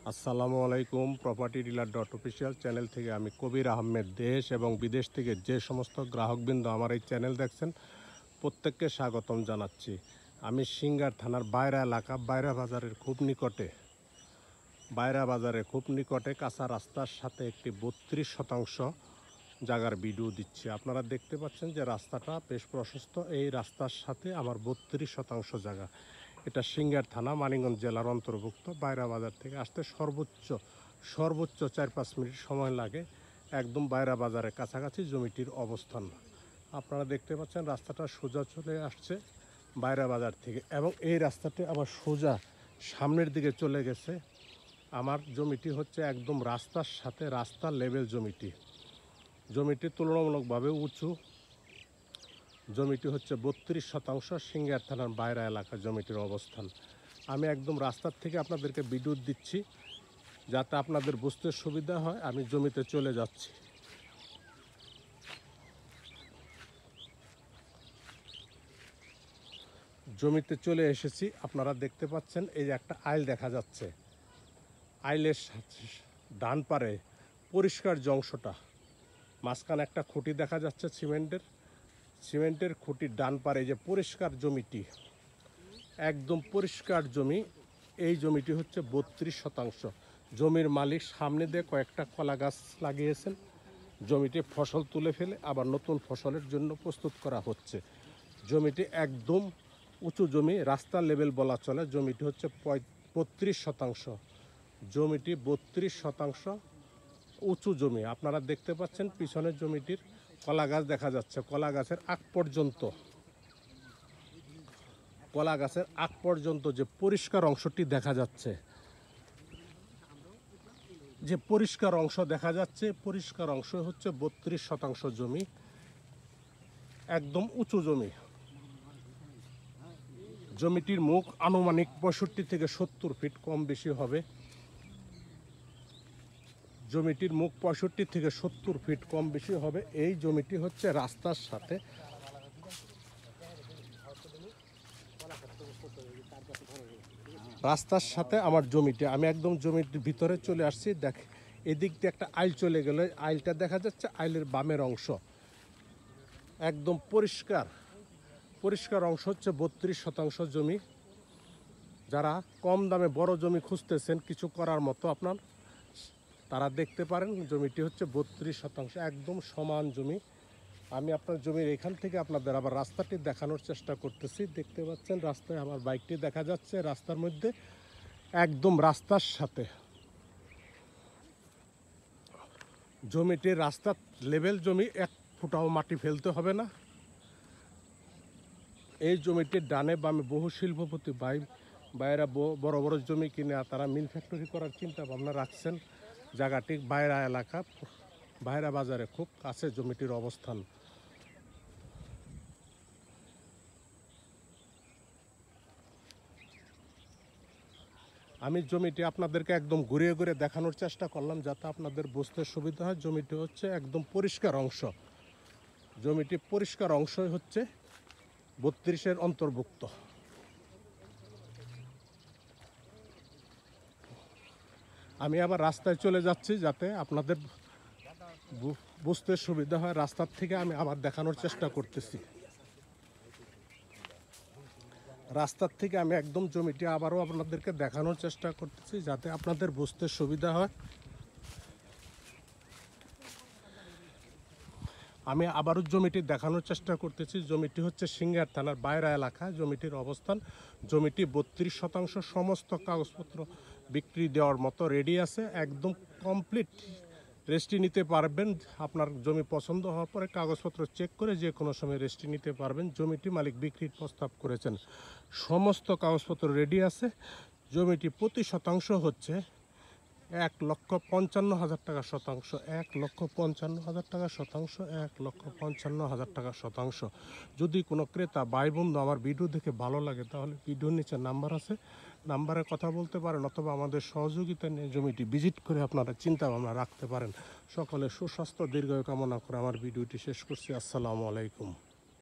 আসসালামু আলাইকুম। Property dealer dot official channel থেকে আমি কবির আহমেদ দেশ এবং বিদেশ থেকে যে সমস্ত গ্রাহকবৃন্দ আমার এই চ্যানেল দেখছেন প্রত্যেককে স্বাগতম জানাচ্ছি। আমি সিঙ্গার থানার বাইরা এলাকা বাইরা বাজারের খুব নিকটে কাঁচা রাস্তার সাথে একটি 32% জায়গার ভিডিও দিচ্ছি। আপনারা দেখতে পাচ্ছেন যে রাস্তাটা বেশ প্রশস্ত। এই রাস্তার সাথে আমার 32% জায়গা। এটা সিঙ্গার থানা, মানিকগঞ্জ জেলার অন্তর্ভুক্ত। বাইরা বাজার থেকে আসতে সর্বোচ্চ 4-5 মিনিট সময় লাগে। একদম বাইরা বাজারের কাছাকাছি জমিটির অবস্থান। আপনারা দেখতে পাচ্ছেন রাস্তাটা সোজা চলে আসছে বাইরা বাজার থেকে, এবং এই রাস্তাটি আবার সোজা সামনের দিকে চলে গেছে। আমার জমিটি হচ্ছে একদম রাস্তার সাথে, রাস্তার লেভেল জমিটি তুলনামূলকভাবে উঁচু। জমিটি হচ্ছে 32% সিঙ্গার থানার বাইরা এলাকা জমিটির অবস্থান। আমি একদম রাস্তার থেকে আপনাদেরকে ভিডিও দিচ্ছি যাতে আপনাদের বুঝতে সুবিধা হয়। আমি জমিতে চলে যাচ্ছি। জমিতে চলে এসেছি। আপনারা দেখতে পাচ্ছেন এই যে একটা আইল দেখা যাচ্ছে। আইলের ডান পারে পরিষ্কার যে অংশটা, মাঝখানে একটা খুঁটি দেখা যাচ্ছে সিমেন্টের খুঁটির ডান পারে যে পরিষ্কার জমিটি, একদম পরিষ্কার জমি। এই জমিটি হচ্ছে 32%। জমির মালিক সামনে দিয়ে কয়েকটা কলা গাছ লাগিয়েছেন। জমিটি ফসল তুলে ফেলে আবার নতুন ফসলের জন্য প্রস্তুত করা হচ্ছে। জমিটি একদম উঁচু জমি, রাস্তা লেভেল বলা চলে। জমিটি হচ্ছে 32%। জমিটি 32% উঁচু জমি। আপনারা দেখতে পাচ্ছেন পিছনের জমিটির কলা গাছ দেখা যাচ্ছে। কলা গাছের আগ পর্যন্ত যে পরিষ্কার অংশটি দেখা যাচ্ছে, পরিষ্কার অংশ হচ্ছে 32% জমি, একদম উঁচু জমি। জমিটির মুখ আনুমানিক 65 থেকে 70 ফিট কম বেশি হবে। জমিটির মুখ 65 থেকে 70 ফিট কম বেশি হবে। এই জমিটি হচ্ছে রাস্তার সাথে, আমার জমিটি। আমি একদম জমির ভিতরে চলে আসছি। দেখ, এদিক দিয়ে একটা আইল চলে গেল, আইলটা দেখা যাচ্ছে। আইলের বামের অংশ একদম পরিষ্কার অংশ হচ্ছে 32% জমি। যারা কম দামে বড় জমি খুঁজতেছেন কিছু করার মতো তারা দেখতে পারেন। জমিটি হচ্ছে 32%, একদম সমান জমি। আমি আপনার জমির এখান থেকে আপনাদের আবার রাস্তাটি দেখানোর চেষ্টা করতেছি। দেখতে পাচ্ছেন রাস্তায় আমার বাইকটি দেখা যাচ্ছে। রাস্তার মধ্যে একদম রাস্তার সাথে জমিটির রাস্তার লেভেল জমি, 1 ফুটাও মাটি ফেলতে হবে না। এই জমিটির ডানে বামে বহু শিল্পপতি বাইরা বড় বড় জমি কিনে তারা মিল ফ্যাক্টরি করার চিন্তা ভাবনা রাখছেন। জায়গাটি বাইরা এলাকা, বাইরা বাজারে খুব কাছে জমিটির অবস্থান। আমি জমিটি আপনাদেরকে একদম ঘুরিয়ে দেখানোর চেষ্টা করলাম যাতে আপনাদের বুঝতে সুবিধা হয়। জমিটি হচ্ছে একদম পরিষ্কার অংশ। জমিটি পরিষ্কার অংশই হচ্ছে 32-এর অন্তর্ভুক্ত। আমি আবার রাস্তায় চলে যাচ্ছি যাতে আপনাদের বুঝতে সুবিধা হয়। রাস্তার থেকে আমি আবার দেখানোর চেষ্টা করতেছি। রাস্তার থেকে আমি একদম জমিটি আবারও আপনাদেরকে দেখানোর চেষ্টা করতেছি যাতে আপনাদের বুঝতে সুবিধা হয়। আমি আবারও জমিটি দেখানোর চেষ্টা করতেছি। জমিটি হচ্ছে সিঙ্গার থানার বাইরা এলাকা জমিটির অবস্থান। জমিটি 32%। সমস্ত কাগজপত্র বিক্রি দেওয়ার মতো রেডি আছে। একদম কমপ্লিট রেস্টি নিতে পারবেন। আপনার জমি পছন্দ হওয়ার পরে কাগজপত্র চেক করে যে কোনো সময় রেস্টি নিতে পারবেন। জমিটি মালিক বিক্রির প্রস্তাব করেছেন। সমস্ত কাগজপত্র রেডি আছে। জমিটি প্রতি শতাংশ হচ্ছে 1,55,000 টাকা শতাংশ। 1,55,000 টাকা শতাংশ। 1,55,000 টাকা শতাংশ। যদি কোনো ক্রেতা ভাই বন্ধু আমার ভিডিও দেখে ভালো লাগে তাহলে ভিডিওর নিচে নাম্বার আছে, নাম্বারে কথা বলতে পারেন, অথবা আমাদের সহযোগিতা নিয়ে জমিটি ভিজিট করে আপনারা চিন্তা ভাবনা রাখতে পারেন। সকলে সুস্বাস্থ্য দীর্ঘায়ু কামনা করে আমার ভিডিওটি শেষ করছি। আসসালামু আলাইকুম।